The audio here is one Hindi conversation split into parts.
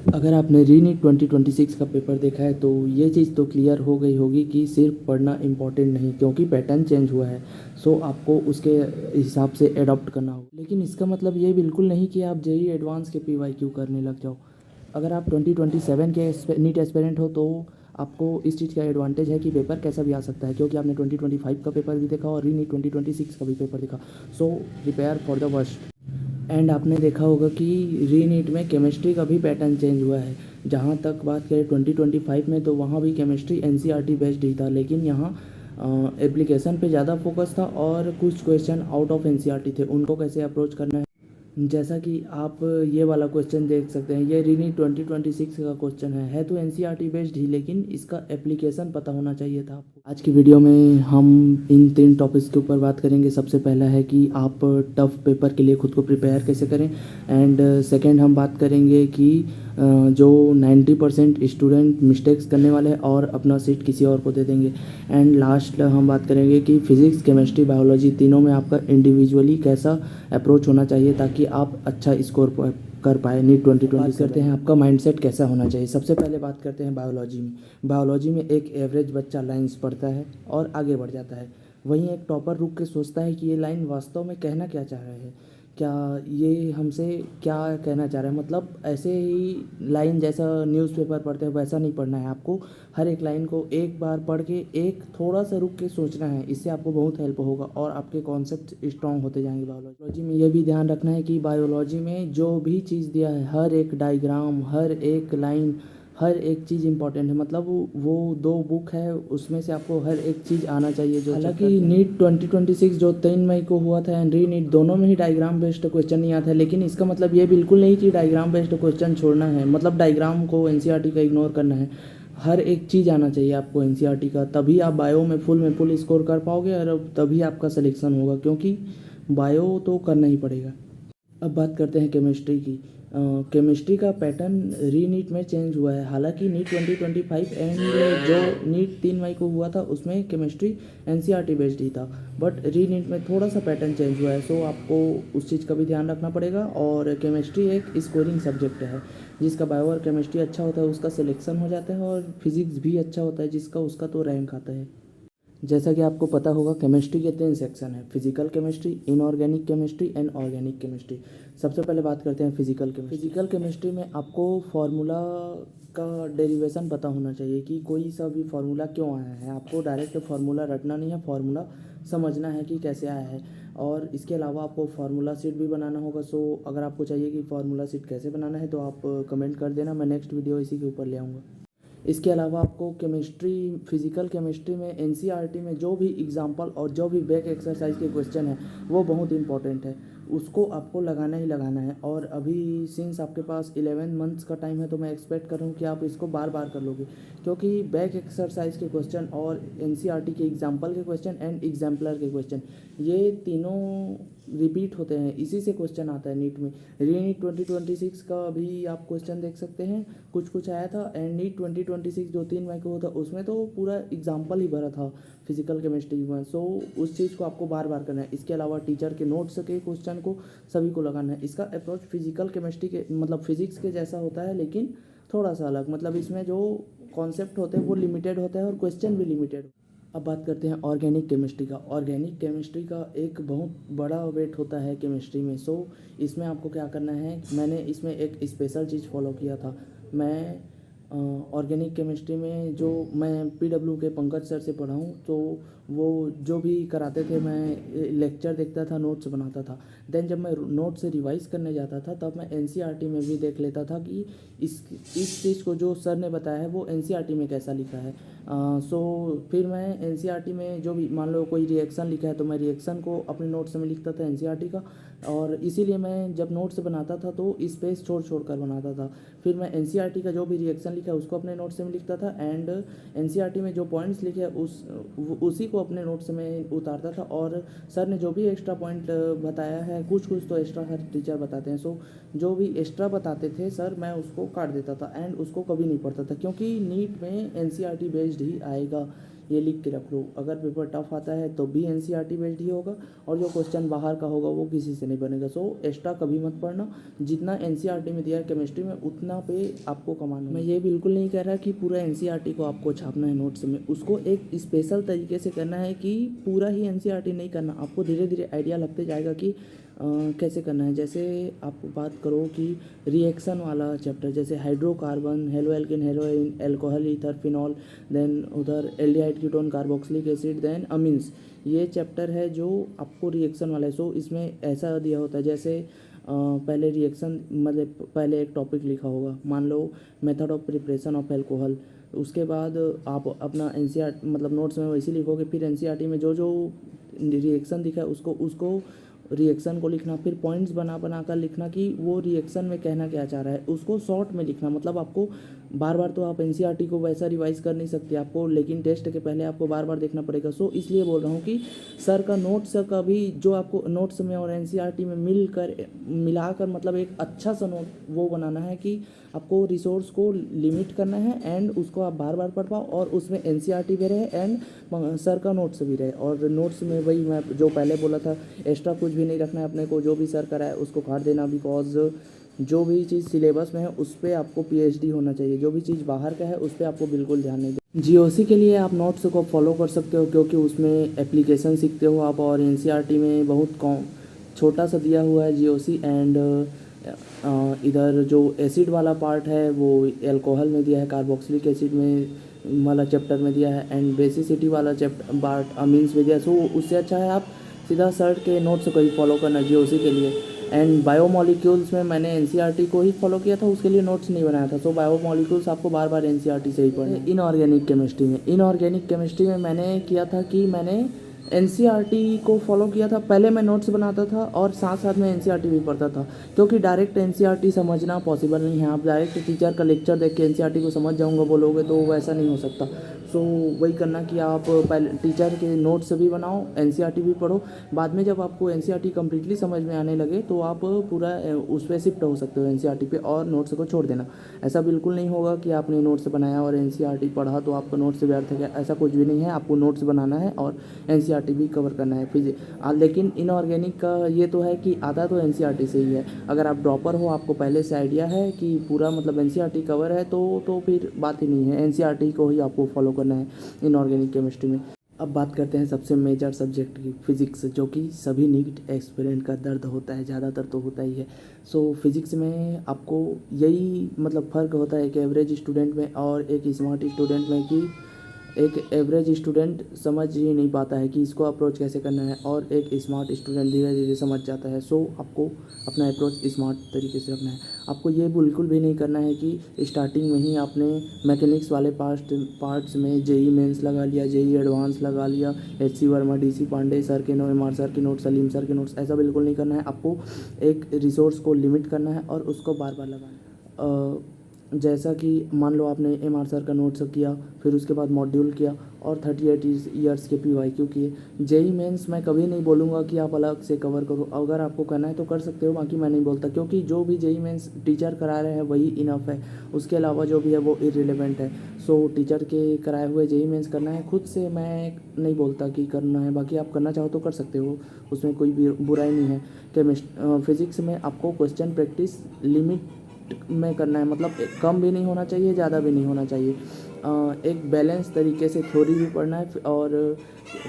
अगर आपने रीनीट 2026 का पेपर देखा है तो ये चीज़ तो क्लियर हो गई होगी कि सिर्फ पढ़ना इम्पॉर्टेंट नहीं, क्योंकि पैटर्न चेंज हुआ है। सो आपको उसके हिसाब से एडॉप्ट करना होगा। लेकिन इसका मतलब ये बिल्कुल नहीं कि आप जेई एडवांस के पीवाईक्यू करने लग जाओ। अगर आप 2027 के नीट एस्पिरेंट हो तो आपको इस चीज़ का एडवांटेज है कि पेपर कैसा भी आ सकता है, क्योंकि आपने 2025 का पेपर भी देखा और रीनीट 2026 का भी पेपर देखा। So prepare for the worst. And आपने देखा होगा कि रीनीट में केमिस्ट्री का भी पैटर्न चेंज हुआ है। जहाँ तक बात करें 2025 में, तो वहाँ भी केमिस्ट्री एनसीईआरटी बेस्ड ही था, लेकिन यहाँ एप्लीकेशन पे ज़्यादा फोकस था और कुछ क्वेश्चन आउट ऑफ एनसीईआरटी थे, उनको कैसे अप्रोच करना है। जैसा कि आप ये वाला क्वेश्चन देख सकते हैं, ये रीनीट 2026 का क्वेश्चन है तो एनसीईआरटी बेस्ड ही, लेकिन इसका एप्लीकेशन पता होना चाहिए था आपको। आज की वीडियो में हम इन 3 टॉपिक्स के ऊपर बात करेंगे। सबसे पहला है कि आप टफ पेपर के लिए खुद को प्रिपेयर कैसे करें, एंड सेकंड हम बात करेंगे कि जो 90% स्टूडेंट मिस्टेक्स करने वाले हैं और अपना सीट किसी और को दे देंगे। एंड लास्ट हम बात करेंगे कि फिजिक्स, केमिस्ट्री, बायोलॉजी तीनों में आपका इंडिविजुअली कैसा अप्रोच होना चाहिए ताकि आप अच्छा स्कोर कर पाए नीट 2020। बात करते हैं आपका माइंडसेट कैसा होना चाहिए। सबसे पहले बात करते हैं बायोलॉजी में। बायोलॉजी में एक एवरेज बच्चा लाइन्स पढ़ता है और आगे बढ़ जाता है। वहीं एक टॉपर रुक के सोचता है कि ये लाइन वास्तव में कहना क्या चाह रहा है, क्या ये हमसे क्या कहना चाह रहा है। मतलब ऐसे ही लाइन जैसा न्यूज़पेपर पढ़ते हैं वैसा नहीं पढ़ना है आपको। हर एक लाइन को एक बार पढ़ के एक थोड़ा सा रुक के सोचना है। इससे आपको बहुत हेल्प होगा और आपके कॉन्सेप्ट स्ट्रांग होते जाएंगे। बायोलॉजी में ये भी ध्यान रखना है कि बायोलॉजी में जो भी चीज़ दिया है, हर एक डायग्राम, हर एक लाइन, हर एक चीज़ इंपॉर्टेंट है। मतलब वो 2 बुक है, उसमें से आपको हर एक चीज़ आना चाहिए। जो हालांकि नीट 2026 जो 3 मई को हुआ था एंड री नीट, दोनों में ही डायग्राम बेस्ड क्वेश्चन नहीं आता है, लेकिन इसका मतलब ये बिल्कुल नहीं कि डायग्राम बेस्ड क्वेश्चन छोड़ना है, मतलब डायग्राम को एनसीईआरटी का इग्नोर करना है। हर एक चीज़ आना चाहिए आपको एनसीईआरटी का, तभी आप बायो में फुल स्कोर कर पाओगे और तभी आपका सिलेक्शन होगा, क्योंकि बायो तो करना ही पड़ेगा। अब बात करते हैं केमिस्ट्री की। केमिस्ट्री का पैटर्न री नीट में चेंज हुआ है। हालांकि नीट 2025 एंड जो नीट 3 मई को हुआ था उसमें केमिस्ट्री एनसीईआरटी बेस्ड ही था, बट री नीट में थोड़ा सा पैटर्न चेंज हुआ है। सो आपको उस चीज़ का भी ध्यान रखना पड़ेगा। और केमिस्ट्री एक स्कोरिंग सब्जेक्ट है, जिसका बायो और केमिस्ट्री अच्छा होता है उसका सिलेक्शन हो जाता है, और फिजिक्स भी अच्छा होता है जिसका उसका तो रैंक आता है। जैसा कि आपको पता होगा, केमिस्ट्री के 3 सेक्शन है: physical chemistry, inorganic chemistry and organic chemistry. सबसे पहले बात करते हैं फिजिकल केमिस्ट्री। फिजिकल केमिस्ट्री में आपको फार्मूला का डेरिवेशन पता होना चाहिए कि कोई सा भी फार्मूला क्यों आया है। आपको डायरेक्ट फार्मूला रटना नहीं है, फार्मूला समझना है कि कैसे आया है। और इसके अलावा आपको फार्मूला शीट भी बनाना होगा। सो अगर आपको चाहिए कि फार्मूला शीट कैसे बनाना है तो आप कमेंट कर देना, मैं नेक्स्ट वीडियो इसी के ऊपर ले आऊँगा। इसके अलावा आपको केमिस्ट्री, फिजिकल केमिस्ट्री में एनसीईआरटी में जो भी एग्जाम्पल और जो भी बैक एक्सरसाइज के क्वेश्चन है वो बहुत इंपॉर्टेंट है, उसको आपको लगाना ही लगाना है। और अभी सिंस आपके पास 11 मंथ्स का टाइम है तो मैं एक्सपेक्ट कर रहा हूँ कि आप इसको बार बार कर लोगे, क्योंकि बैक एक्सरसाइज के क्वेश्चन और एनसीईआरटी के एग्जाम्पल के क्वेश्चन एंड एग्जाम्पलर के क्वेश्चन, ये तीनों रिपीट होते हैं। इसी से क्वेश्चन आता है नीट में। री नीट 2026 का भी आप क्वेश्चन देख सकते हैं, कुछ कुछ आया था। एंड नीट 2026 जो 3 मई को हुआ था उसमें तो पूरा एग्जाम्पल ही भरा था फिजिकल केमिस्ट्री में। सो उस चीज़ को आपको बार बार करना है। इसके अलावा टीचर के नोट्स के क्वेश्चन को सभी को लगाना है। इसका अप्रोच फिजिकल केमिस्ट्री के मतलब फिजिक्स के जैसा होता है, लेकिन थोड़ा सा अलग। मतलब इसमें जो कॉन्सेप्ट होते हैं वो लिमिटेड होते हैं और क्वेश्चन भी लिमिटेड। अब बात करते हैं ऑर्गेनिक केमिस्ट्री का। ऑर्गेनिक केमिस्ट्री का एक बहुत बड़ा वेट होता है केमिस्ट्री में। सो इसमें आपको क्या करना है, मैंने इसमें एक स्पेशल चीज़ फॉलो किया था। मैं ऑर्गेनिक केमिस्ट्री में जो मैं पीडब्ल्यू के पंकज सर से पढ़ा हूँ, तो वो जो भी कराते थे मैं लेक्चर देखता था, नोट्स बनाता था। देन जब मैं नोट्स से रिवाइज करने जाता था तब मैं एनसीईआरटी में भी देख लेता था कि इस चीज़ को जो सर ने बताया है वो एनसीईआरटी में कैसा लिखा है। सो फिर मैं एनसीईआरटी में जो भी मान लो कोई रिएक्शन लिखा है तो मैं रिएक्शन को अपने नोट्स में लिखता था एनसीईआरटी का। और इसीलिए मैं जब नोट्स बनाता था तो स्पेस छोड़ छोड़ कर बनाता था। फिर मैं एनसीईआरटी का जो भी रिएक्शन लिखा है उसको अपने नोट्स में लिखता था, एंड एनसीईआरटी में जो पॉइंट्स लिखे हैं उसी को अपने नोट्स में उतारता था। और सर ने जो भी एक्स्ट्रा पॉइंट बताया है, कुछ कुछ तो एक्स्ट्रा हर टीचर बताते हैं, सो जो भी एक्स्ट्रा बताते थे सर मैं उसको काट देता था एंड उसको कभी नहीं पढ़ता था, क्योंकि नीट में एनसीईआरटी बेस्ड ही आएगा। ये लिख के रख लो। अगर पेपर टफ आता है तो भी एनसीईआरटी बेस्ड ही होगा, और जो क्वेश्चन बाहर का होगा वो किसी से नहीं बनेगा। सो एक्स्ट्रा कभी मत पढ़ना, जितना एनसीईआरटी में दिया है केमिस्ट्री में उतना पे आपको कमाना। मैं ये बिल्कुल नहीं कह रहा कि पूरा एनसीईआरटी को आपको छापना है नोट्स में, उसको एक स्पेशल तरीके से करना है कि पूरा ही एनसीईआरटी नहीं करना। आपको धीरे धीरे आइडिया लगते जाएगा कि कैसे करना है। जैसे आप बात करो कि रिएक्शन वाला चैप्टर, जैसे hydrocarbon, haloalkane, haloarene, alcohol, ether, phenol, then उधर aldehyde ketone, carboxylic acid, then amines, ये चैप्टर है जो आपको रिएक्शन वाला है। सो इसमें ऐसा दिया होता है जैसे पहले रिएक्शन, मतलब पहले एक टॉपिक लिखा होगा, मान लो method of preparation of alcohol, उसके बाद आप अपना एनसीईआरटी मतलब नोट्स में वैसे लिखोगे, फिर एनसीईआरटी में जो जो रिएक्शन दिखा है उसको रिएक्शन को लिखना, फिर पॉइंट्स बना बना कर लिखना कि वो रिएक्शन में कहना क्या चाह रहा है, उसको शॉर्ट में लिखना। मतलब आपको बार बार तो आप एनसीईआरटी को वैसा रिवाइज कर नहीं सकते आपको, लेकिन टेस्ट के पहले आपको बार बार देखना पड़ेगा। सो इसलिए बोल रहा हूँ कि सर का नोट्स का भी जो आपको नोट्स में और एनसीईआरटी में मिलाकर मतलब एक अच्छा सा नोट वो बनाना है कि आपको रिसोर्स को लिमिट करना है एंड उसको आप बार बार पढ़ पाओ, और उसमें एनसीईआरटी भी रहे एंड सर का नोट्स भी रहे। और नोट्स में वही मैं जो पहले बोला था, एक्स्ट्रा कुछ भी नहीं रखना है अपने को, जो भी सर कराए उसको काट देना, बिकॉज जो भी चीज़ सिलेबस में है उस पर आपको पीएचडी होना चाहिए, जो भी चीज़ बाहर का है उस पर आपको बिल्कुल ध्यान नहीं देना। जीओसी के लिए आप नोट्स को फॉलो कर सकते हो क्योंकि उसमें एप्लीकेशन सीखते हो आप, और एनसीईआरटी में बहुत छोटा सा दिया हुआ है जीओसी, एंड इधर जो एसिड वाला पार्ट है वो एल्कोहल में दिया है, कार्बोक्सिलिक एसिड में वाला चैप्टर में दिया है, एंड बेसिसिटी वाला चैप्टर पार्ट अमीन्स में दिया है। सो उससे अच्छा है आप सीधा सर के नोट्स को ही फॉलो करना जीओसी के लिए। एंड बायोमोलिक्यूल्स में मैंने एनसीईआरटी को ही फॉलो किया था, उसके लिए नोट्स नहीं बनाया था। सो बायोमोलिक्यूल्स आपको बार बार एनसीईआरटी से ही पढ़ना। इनऑर्गेनिक केमिस्ट्री में मैंने किया था कि मैंने एनसीईआरटी को फॉलो किया था। पहले मैं नोट्स बनाता था और साथ साथ में एनसीईआरटी भी पढ़ता था, क्योंकि डायरेक्ट एनसीईआरटी समझना पॉसिबल नहीं है। आप डायरेक्ट टीचर का लेक्चर देख के एनसीईआरटी को समझ जाऊंगा बोलोगे तो वैसा नहीं हो सकता। सो वही करना कि आप पहले टीचर के नोट्स भी बनाओ, एनसीईआरटी भी पढ़ो। बाद में जब आपको एनसीईआरटी कम्प्लीटली समझ में आने लगे तो आप पूरा उस पर शिफ्ट हो सकते हो एनसीईआरटी पे, और नोट्स को छोड़ देना। ऐसा बिल्कुल नहीं होगा कि आपने नोट्स बनाया और एनसीईआरटी पढ़ा तो आपका नोट्स व्यर्थ गया, ऐसा कुछ भी नहीं है। आपको नोट्स बनाना है और एनसीईआरटी भी कवर करना है लेकिन इनऑर्गेनिक का ये तो है कि आधा तो एनसीईआरटी से ही है। अगर आप ड्रॉपर हो, आपको पहले से आइडिया है कि पूरा मतलब एनसीईआरटी कवर है तो फिर बात ही नहीं है, एनसीईआरटी को ही आपको फॉलो करना है इनऑर्गेनिक केमिस्ट्री में। अब बात करते हैं सबसे मेजर सब्जेक्ट की, फिजिक्स, जो कि सभी नीट एस्पिरेंट का दर्द होता है, ज़्यादातर तो होता ही है। सो फिजिक्स में आपको यही मतलब फ़र्क होता है एक एवरेज स्टूडेंट में और एक स्मार्ट स्टूडेंट में, कि एक एवरेज स्टूडेंट समझ ही नहीं पाता है कि इसको अप्रोच कैसे करना है, और एक स्मार्ट स्टूडेंट धीरे धीरे समझ जाता है। सो आपको अपना अप्रोच स्मार्ट तरीके से रखना है। आपको ये बिल्कुल भी नहीं करना है कि स्टार्टिंग में ही आपने मैकेनिक्स वाले पार्ट्स में जेई मेंस लगा लिया, जेई एडवांस लगा लिया, HC Verma, DC Pandey sir के MR सर के नोट्स, सलीम सर के नोट्स, ऐसा बिल्कुल नहीं करना है। आपको एक रिसोर्स को लिमिट करना है और उसको बार बार लगाना है। जैसा कि मान लो आपने MR सर का नोट्स किया, फिर उसके बाद मॉड्यूल किया और 38 ईयर्स के PYQ किए। जेई मेंस मैं कभी नहीं बोलूँगा कि आप अलग से कवर करो, अगर आपको करना है तो कर सकते हो, बाकी मैं नहीं बोलता, क्योंकि जो भी जेई मेंस टीचर करा रहे हैं वही इनफ है, उसके अलावा जो भी है वो इररिलेवेंट है। सो टीचर के कराए हुए जेई मेंस करना है, खुद से मैं नहीं बोलता कि करना है, बाकी आप करना चाहो तो कर सकते हो, उसमें कोई भी बुराई नहीं है। फिजिक्स में आपको क्वेश्चन प्रैक्टिस लिमिट में करना है, मतलब कम भी नहीं होना चाहिए, ज़्यादा भी नहीं होना चाहिए। एक बैलेंस तरीके से थ्योरी भी पढ़ना है और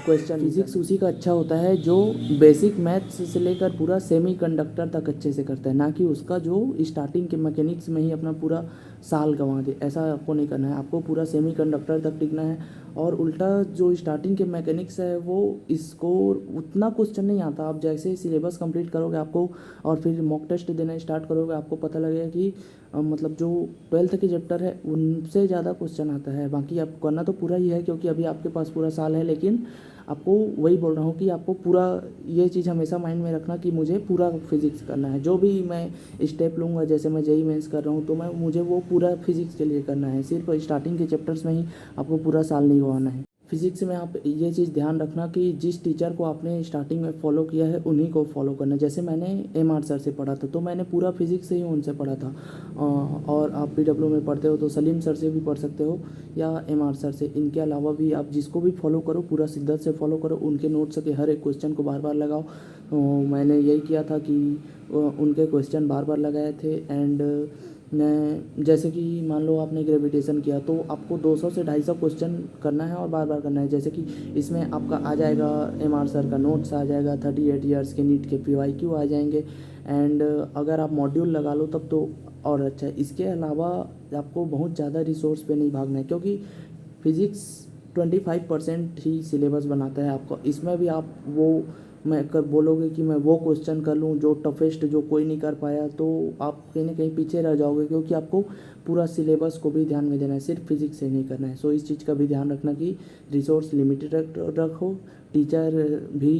क्वेश्चन। फिजिक्स उसी का अच्छा होता है जो बेसिक मैथ्स से लेकर पूरा सेमी कंडक्टर तक अच्छे से करता है, ना कि उसका जो स्टार्टिंग के मैकेनिक्स में ही अपना पूरा साल गंवा दे। ऐसा आपको नहीं करना है, आपको पूरा सेमी कंडक्टर तक टिकना है। और उल्टा जो स्टार्टिंग के मैकेनिक्स है वो इसको उतना क्वेश्चन नहीं आता। आप जैसे सिलेबस कंप्लीट करोगे आपको और फिर मॉक टेस्ट देना स्टार्ट करोगे, आपको पता लगेगा कि मतलब जो 12th के चैप्टर है उनसे ज़्यादा क्वेश्चन आता है। बाकी आपको करना तो पूरा ही है क्योंकि अभी आपके पास पूरा साल है, लेकिन आपको वही बोल रहा हूँ कि आपको पूरा ये चीज़ हमेशा माइंड में रखना कि मुझे पूरा फिजिक्स करना है। जो भी मैं स्टेप लूँगा, जैसे मैं जेई मेंस कर रहा हूँ तो मुझे वो पूरा फिजिक्स के लिए करना है, सिर्फ स्टार्टिंग के चैप्टर्स में ही आपको पूरा साल नहीं गवाना है। फिज़िक्स में आप ये चीज़ ध्यान रखना कि जिस टीचर को आपने स्टार्टिंग में फॉलो किया है उन्हीं को फॉलो करना। जैसे मैंने एम.आर. सर से पढ़ा था, तो मैंने पूरा फिज़िक्स से ही उनसे पढ़ा था। और आप पी.डब्ल्यू में पढ़ते हो तो सलीम सर से भी पढ़ सकते हो या एम.आर. सर से। इनके अलावा भी आप जिसको भी फॉलो करो पूरा शिद्दत से फॉलो करो, उनके नोट्स के हर एक क्वेश्चन को बार बार लगाओ। मैंने यही किया था कि उनके क्वेश्चन बार बार लगाए थे। एंड मैं जैसे कि मान लो आपने ग्रेविटेशन किया तो आपको 200 से 250 क्वेश्चन करना है और बार बार करना है। जैसे कि इसमें आपका आ जाएगा एम.आर. सर का नोट्स आ जाएगा, 38 ईयर्स के नीट के PYQ आ जाएंगे। एंड अगर आप मॉड्यूल लगा लो तब तो और अच्छा है। इसके अलावा आपको बहुत ज़्यादा रिसोर्स पे नहीं भागना है, क्योंकि फिज़िक्स 25% ही सिलेबस बनाता है आपको। इसमें भी आप वो मैं कर बोलोगे कि मैं वो क्वेश्चन कर लूँ जो टफेस्ट, जो कोई नहीं कर पाया, तो आप कहीं ना कहीं पीछे रह जाओगे, क्योंकि आपको पूरा सिलेबस को भी ध्यान में देना है, सिर्फ फिजिक्स से नहीं करना है। सो इस चीज़ का भी ध्यान रखना कि रिसोर्स लिमिटेड रखो। टीचर भी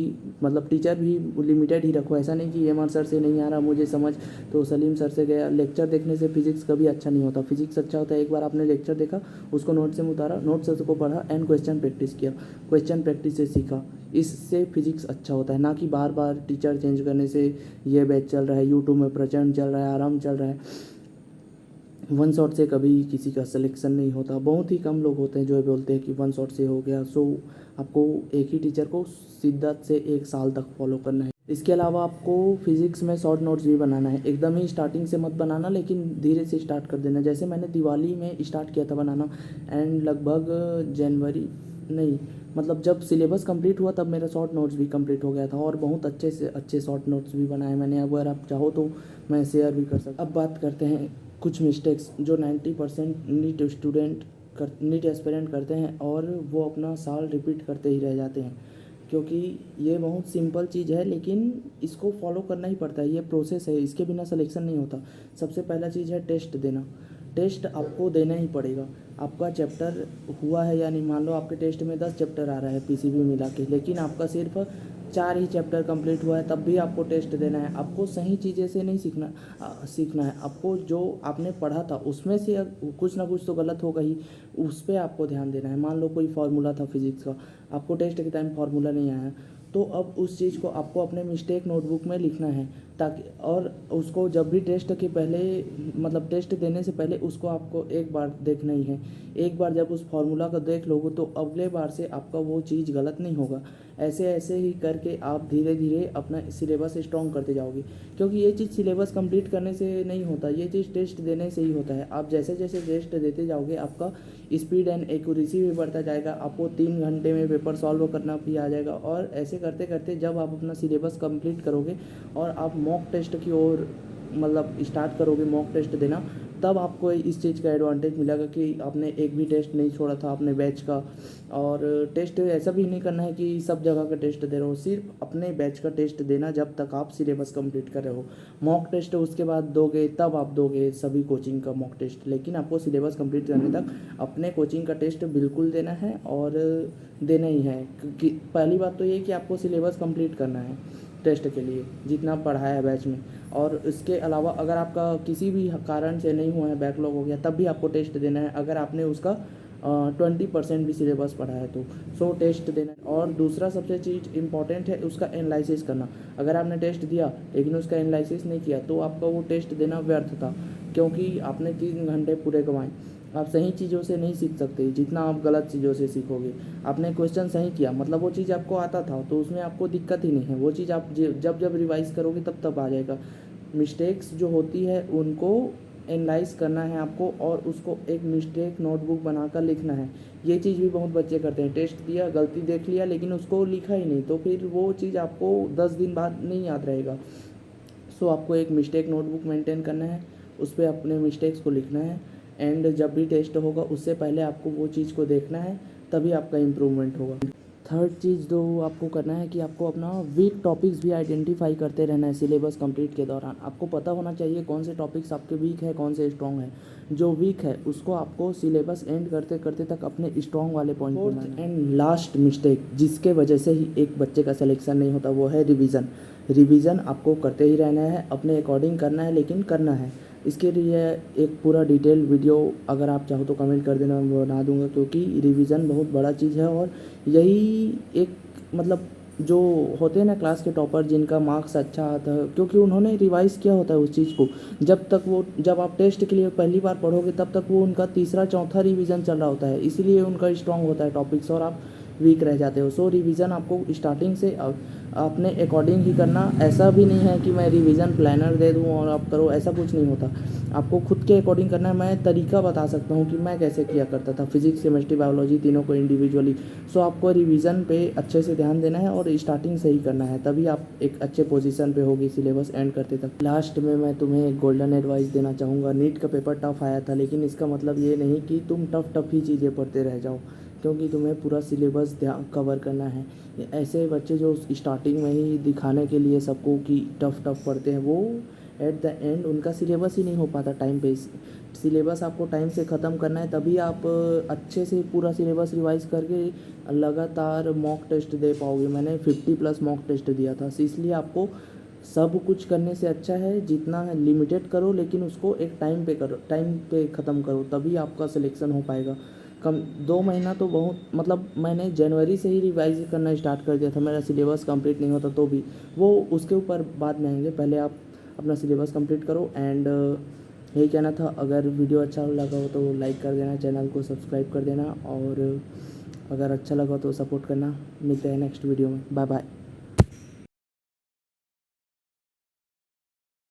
टीचर भी लिमिटेड ही रखो। ऐसा नहीं कि एम.आर. सर से नहीं आ रहा मुझे समझ तो सलीम सर से गया। लेक्चर देखने से फिजिक्स कभी अच्छा नहीं होता। फिजिक्स अच्छा होता है एक बार आपने लेक्चर देखा, उसको नोट से उतारा, नोट से उसको पढ़ा एंड क्वेश्चन प्रैक्टिस किया, क्वेश्चन प्रैक्टिस से सीखा। इससे फिजिक्स अच्छा होता है, ना कि बार बार टीचर चेंज करने से। ये बैच चल रहा है, यूट्यूब में प्रचंड चल रहा है, आराम चल रहा है। वन शॉट से कभी किसी का सिलेक्शन नहीं होता। बहुत ही कम लोग होते हैं जो बोलते हैं कि वन शॉट से हो गया। सो आपको एक ही टीचर को शिद्दत से 1 साल तक फॉलो करना है। इसके अलावा आपको फिज़िक्स में शॉर्ट नोट्स भी बनाना है। एकदम ही स्टार्टिंग से मत बनाना, लेकिन धीरे से स्टार्ट कर देना। जैसे मैंने दिवाली में स्टार्ट किया था बनाना, एंड लगभग जनवरी नहीं जब सिलेबस कंप्लीट हुआ तब मेरा शॉर्ट नोट्स भी कंप्लीट हो गया था, और बहुत अच्छे से अच्छे शॉर्ट नोट्स भी बनाए मैंने। अगर आप चाहो तो मैं शेयर भी कर सकता। अब बात करते हैं कुछ मिस्टेक्स जो 90% नीट एस्पिरेंट करते हैं, और वो अपना साल रिपीट करते ही रह जाते हैं। क्योंकि ये बहुत सिंपल चीज़ है, लेकिन इसको फॉलो करना ही पड़ता है। ये प्रोसेस है, इसके बिना सिलेक्शन नहीं होता। सबसे पहला चीज़ है टेस्ट देना। टेस्ट आपको देना ही पड़ेगा। आपका चैप्टर हुआ है या नहीं, मान लो आपके टेस्ट में 10 चैप्टर आ रहा है PCB मिला के, लेकिन आपका सिर्फ 4 ही चैप्टर कंप्लीट हुआ है, तब भी आपको टेस्ट देना है। आपको सही चीज़ें से नहीं सीखना है। आपको जो आपने पढ़ा था उसमें से कुछ ना कुछ तो गलत होगा ही, उस पर आपको ध्यान देना है। मान लो कोई फार्मूला था फिजिक्स का, आपको टेस्ट के टाइम फार्मूला नहीं आया, तो अब उस चीज़ को आपको अपने मिस्टेक नोटबुक में लिखना है, ताकि और उसको जब भी टेस्ट के पहले टेस्ट देने से पहले उसको आपको एक बार देखना ही है। एक बार जब उस फार्मूला को देख लोगे तो अगले बार से आपका वो चीज़ गलत नहीं होगा। ऐसे ऐसे ही करके आप धीरे धीरे अपना सिलेबस स्ट्रॉन्ग करते जाओगे, क्योंकि ये चीज़ सिलेबस कंप्लीट करने से नहीं होता, ये चीज़ टेस्ट देने से ही होता है। आप जैसे जैसे टेस्ट देते जाओगे आपका स्पीड एंड एक्यूरेसी भी बढ़ता जाएगा। आपको 3 घंटे में पेपर सॉल्व करना भी आ जाएगा। और ऐसे करते करते जब आप अपना सिलेबस कंप्लीट करोगे और आप मॉक टेस्ट की ओर स्टार्ट करोगे मॉक टेस्ट देना, तब आपको इस चीज़ का एडवांटेज मिलेगा कि आपने एक भी टेस्ट नहीं छोड़ा था अपने बैच का। और टेस्ट ऐसा भी नहीं करना है कि सब जगह का टेस्ट दे रहे हो, सिर्फ अपने बैच का टेस्ट देना जब तक आप सिलेबस कंप्लीट कर रहे हो। मॉक टेस्ट उसके बाद दोगे, तब आप दोगे सभी कोचिंग का मॉक टेस्ट, लेकिन आपको सिलेबस कंप्लीट करने तक अपने कोचिंग का टेस्ट बिल्कुल देना है, और देना ही है। क्योंकि पहली बात तो ये कि आपको सिलेबस कंप्लीट करना है टेस्ट के लिए, जितना पढ़ाया है बैच में। और इसके अलावा अगर आपका किसी भी कारण से नहीं हुआ है, बैकलॉग हो गया, तब भी आपको टेस्ट देना है। अगर आपने उसका 20% भी सिलेबस पढ़ा है तो सो टेस्ट देना है। और दूसरा सबसे चीज़ इंपॉर्टेंट है उसका एनालिसिस करना। अगर आपने टेस्ट दिया लेकिन उसका एनालिसिस नहीं किया तो आपका वो टेस्ट देना व्यर्थ था, क्योंकि आपने 3 घंटे पूरे गंवाए। आप सही चीज़ों से नहीं सीख सकते जितना आप गलत चीज़ों से सीखोगे। आपने क्वेश्चन सही किया, वो चीज़ आपको आता था, तो उसमें आपको दिक्कत ही नहीं है। वो चीज़ आप जब जब रिवाइज़ करोगे तब तब आ जाएगा। मिस्टेक्स जो होती है उनको एनालाइज करना है आपको, और उसको एक मिस्टेक नोटबुक बनाकर लिखना है। ये चीज़ भी बहुत बच्चे करते हैं, टेस्ट दिया, गलती देख लिया, लेकिन उसको लिखा ही नहीं, तो फिर वो चीज़ आपको 10 दिन बाद नहीं याद रहेगा। सो आपको एक मिस्टेक नोटबुक मेंटेन करना है, उस पर अपने मिस्टेक्स को लिखना है। एंड जब भी टेस्ट होगा उससे पहले आपको वो चीज़ को देखना है, तभी आपका इम्प्रूवमेंट होगा। थर्ड चीज़ जो आपको करना है कि आपको अपना वीक टॉपिक्स भी आइडेंटिफाई करते रहना है सिलेबस कंप्लीट के दौरान। आपको पता होना चाहिए कौन से टॉपिक्स आपके वीक है, कौन से स्ट्रॉन्ग है। जो वीक है उसको आपको सिलेबस एंड करते करते तक अपने स्ट्रॉन्ग वाले पॉइंट बनाना है। एंड लास्ट मिस्टेक जिसके वजह से ही एक बच्चे का सिलेक्शन नहीं होता, वो है रिवीजन। रिवीजन आपको करते ही रहना है, अपने अकॉर्डिंग करना है, लेकिन करना है। इसके लिए एक पूरा डिटेल वीडियो अगर आप चाहो तो कमेंट कर देना, मैं बना दूंगा, क्योंकि रिवीजन बहुत बड़ा चीज़ है। और यही एक मतलब जो होते हैं ना क्लास के टॉपर जिनका मार्क्स अच्छा आता है, क्योंकि उन्होंने रिवाइज़ किया होता है उस चीज़ को। जब आप टेस्ट के लिए पहली बार पढ़ोगे तब तक वो उनका तीसरा चौथा रिवीजन चल रहा होता है, इसीलिए उनका स्ट्रांग होता है टॉपिक्स और आप वीक रह जाते हो। सो रिवीजन आपको स्टार्टिंग से अपने अकॉर्डिंग ही करना। ऐसा भी नहीं है कि मैं रिवीजन प्लानर दे दूँ और आप करो, ऐसा कुछ नहीं होता। आपको खुद के अकॉर्डिंग करना है। मैं तरीका बता सकता हूँ कि मैं कैसे किया करता था, फिजिक्स केमिस्ट्री बायोलॉजी तीनों को इंडिविजुअली। सो आपको रिवीजन पे अच्छे से ध्यान देना है और स्टार्टिंग से ही करना है, तभी आप एक अच्छे पोजीशन पे होगी सिलेबस एंड करते तक। लास्ट में मैं तुम्हें एक गोल्डन एडवाइस देना चाहूँगा। नीट का पेपर टफ आया था, लेकिन इसका मतलब ये नहीं कि तुम टफ ही चीज़ें पढ़ते रह जाओ, क्योंकि तुम्हें पूरा सिलेबस ध्यान कवर करना है। ऐसे बच्चे जो स्टार्टिंग में ही दिखाने के लिए सबको कि टफ पढ़ते हैं, वो एट द एंड उनका सिलेबस ही नहीं हो पाता टाइम पे। सिलेबस आपको टाइम से ख़त्म करना है, तभी आप अच्छे से पूरा सिलेबस रिवाइज करके लगातार मॉक टेस्ट दे पाओगे। मैंने 50+ मॉक टेस्ट दिया था, इसलिए आपको सब कुछ करने से अच्छा है जितना है लिमिटेड करो, लेकिन उसको एक टाइम पे करो, टाइम पे ख़त्म करो, तभी आपका सिलेक्शन हो पाएगा। कम 2 महीना तो बहुत, मतलब मैंने जनवरी से ही रिवाइज करना स्टार्ट कर दिया था, मेरा सिलेबस कंप्लीट नहीं होता तो भी। वो उसके ऊपर बाद में आएंगे, पहले आप अपना सिलेबस कंप्लीट करो। एंड यही कहना था। अगर वीडियो अच्छा लगा हो तो लाइक कर देना, चैनल को सब्सक्राइब कर देना, और अगर अच्छा लगा तो सपोर्ट करना। मिलते हैं नेक्स्ट वीडियो में। Bye bye.